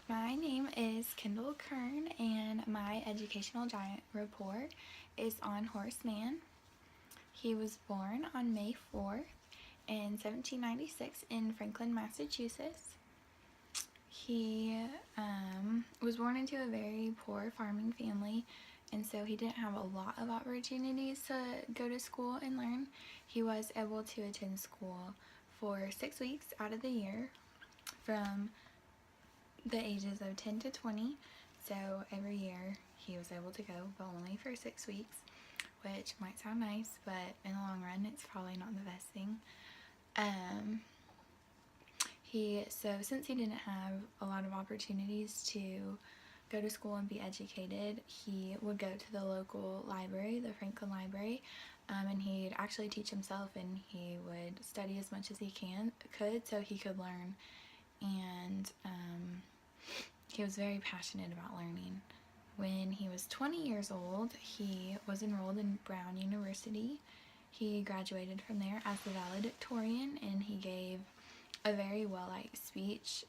My name is Kendall Kern, and my educational giant report is on Horace Mann. He was born on May 4th in 1796 in Franklin, Massachusetts. He was born into a very poor farming family, and so he didn't have a lot of opportunities to go to school and learn. He was able to attend school for 6 weeks out of the year from the ages of 10 to 20. So every year he was able to go, but only for 6 weeks, which might sound nice, but in the long run, it's probably not the best thing. Since he didn't have a lot of opportunities to go to school and be educated, he would go to the local library, the Franklin Library, and he'd actually teach himself, and he would study as much as he could so he could learn. And he was very passionate about learning. When he was 20 years old, he was enrolled in Brown University. He graduated from there as the valedictorian, and he gave a very well-liked speech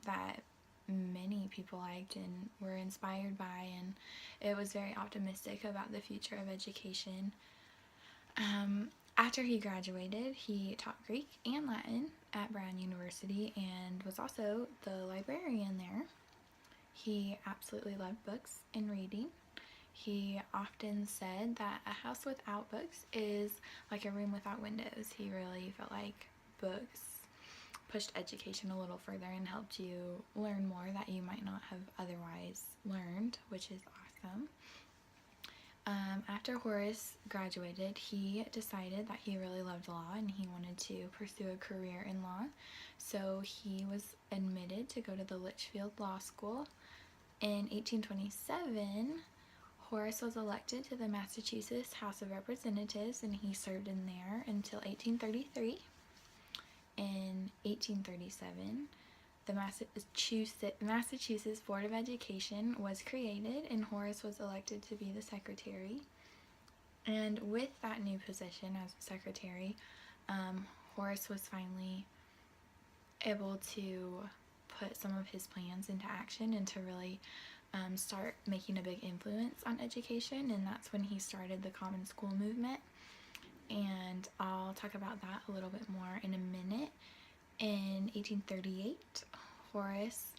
that many people liked and were inspired by, and it was very optimistic about the future of education. After he graduated, he taught Greek and Latin at Brown University and was also the librarian there. He absolutely loved books and reading. He often said that a house without books is like a room without windows. He really felt like books pushed education a little further and helped you learn more that you might not have otherwise learned, which is awesome. After Horace graduated, he decided that he really loved law and he wanted to pursue a career in law. So he was admitted to go to the Litchfield Law School. In 1827, Horace was elected to the Massachusetts House of Representatives, and he served in there until 1833. In 1837, the Massachusetts Board of Education was created, and Horace was elected to be the secretary. And with that new position as secretary, Horace was finally able to put some of his plans into action and to really start making a big influence on education, and that's when he started the Common School movement. And I'll talk about that a little bit more in a minute. In 1838, Horace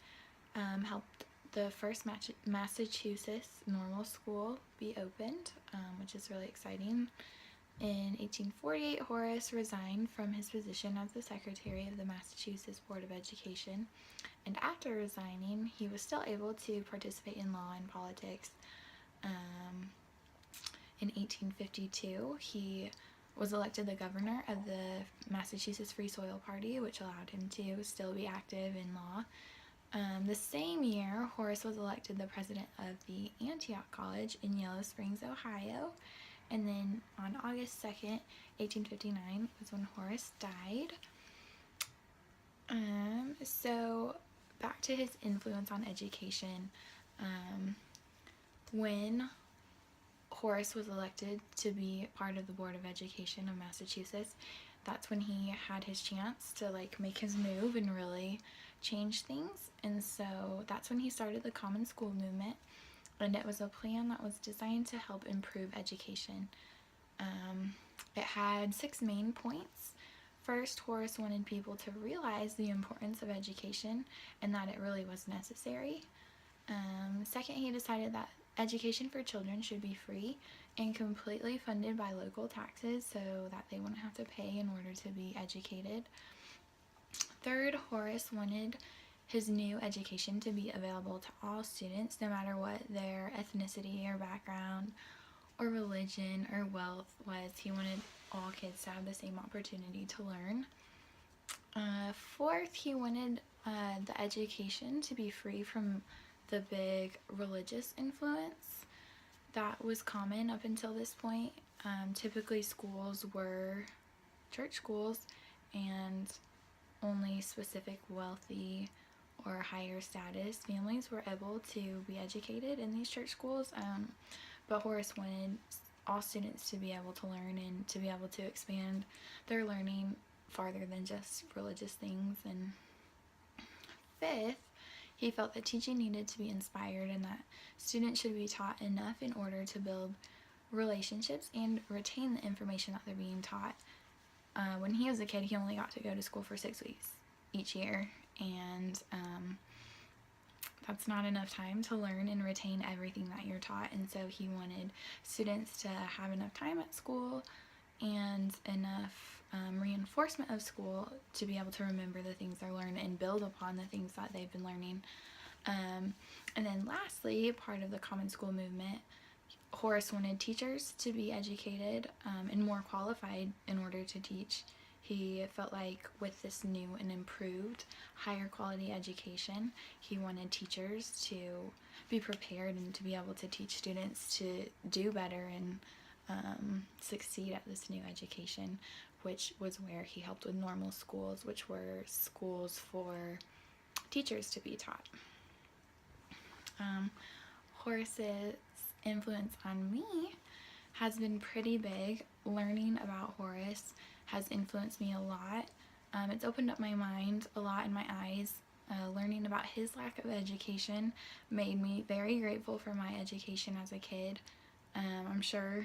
helped the first Massachusetts normal school be opened, which is really exciting. In 1848, Horace resigned from his position as the secretary of the Massachusetts Board of Education, and after resigning, he was still able to participate in law and politics. In 1852, he was elected the governor of the Massachusetts Free Soil Party, which allowed him to still be active in law. The same year, Horace was elected the president of the Antioch College in Yellow Springs, Ohio. And then on August 2nd, 1859 was when Horace died. So back to his influence on education. When Horace was elected to be part of the Board of Education of Massachusetts, that's when he had his chance to make his move and really change things. And so that's when he started the Common School movement, and it was a plan that was designed to help improve education. It had 6 main points. First, Horace wanted people to realize the importance of education and that it really was necessary. Second, he decided that education for children should be free and completely funded by local taxes so that they wouldn't have to pay in order to be educated. Third, Horace wanted his new education to be available to all students, no matter what their ethnicity or background or religion or wealth was. He wanted all kids to have the same opportunity to learn. Fourth, he wanted the education to be free from the big religious influence that was common up until this point. Typically schools were church schools, and only specific wealthy or higher status families were able to be educated in these church schools. But Horace wanted all students to be able to learn and to be able to expand their learning farther than just religious things. And fifth, He felt that teaching needed to be inspired and that students should be taught enough in order to build relationships and retain the information that they're being taught. When he was a kid, he only got to go to school for 6 weeks each year, and that's not enough time to learn and retain everything that you're taught. And so he wanted students to have enough time at school and enough reinforcement of school to be able to remember the things they learned and build upon the things that they've been learning. And then lastly, part of the common school movement, Horace wanted teachers to be educated and more qualified in order to teach. He felt like with this new and improved higher quality education, he wanted teachers to be prepared and to be able to teach students to do better and succeed at this new education, which was where he helped with normal schools, which were schools for teachers to be taught. Horace's influence on me has been pretty big. Learning about Horace has influenced me a lot. It's opened up my mind a lot and my eyes. Learning about his lack of education made me very grateful for my education as a kid. I'm sure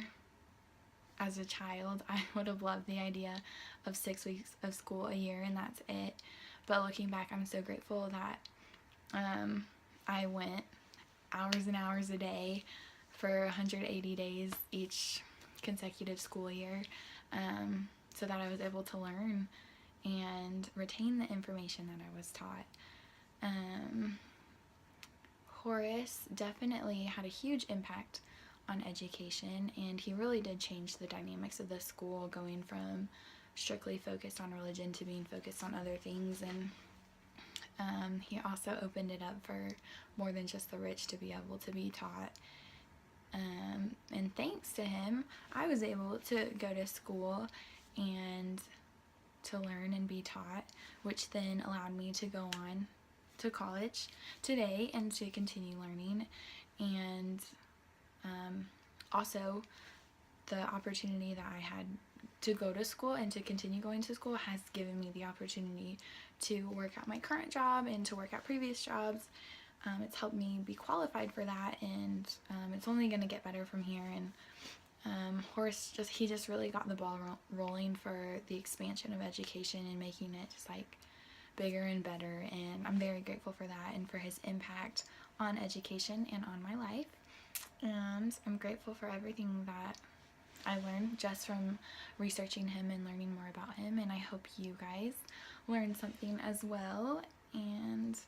as a child I would have loved the idea of 6 weeks of school a year and that's it. But looking back, I'm so grateful that I went hours and hours a day for 180 days each consecutive school year, so that I was able to learn and retain the information that I was taught. Horace definitely had a huge impact on education, and he really did change the dynamics of the school, going from strictly focused on religion to being focused on other things. And he also opened it up for more than just the rich to be able to be taught. And thanks to him, I was able to go to school and to learn and be taught, which then allowed me to go on to college today and to continue learning. And also the opportunity that I had to go to school and to continue going to school has given me the opportunity to work at my current job and to work at previous jobs. It's helped me be qualified for that, and it's only going to get better from here. And Horace just really got the ball rolling for the expansion of education and making it just like bigger and better, and I'm very grateful for that and for his impact on education and on my life. And I'm grateful for everything that I learned just from researching him and learning more about him, and I hope you guys learned something as well. And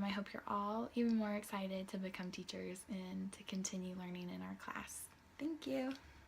I hope you're all even more excited to become teachers and to continue learning in our class. Thank you.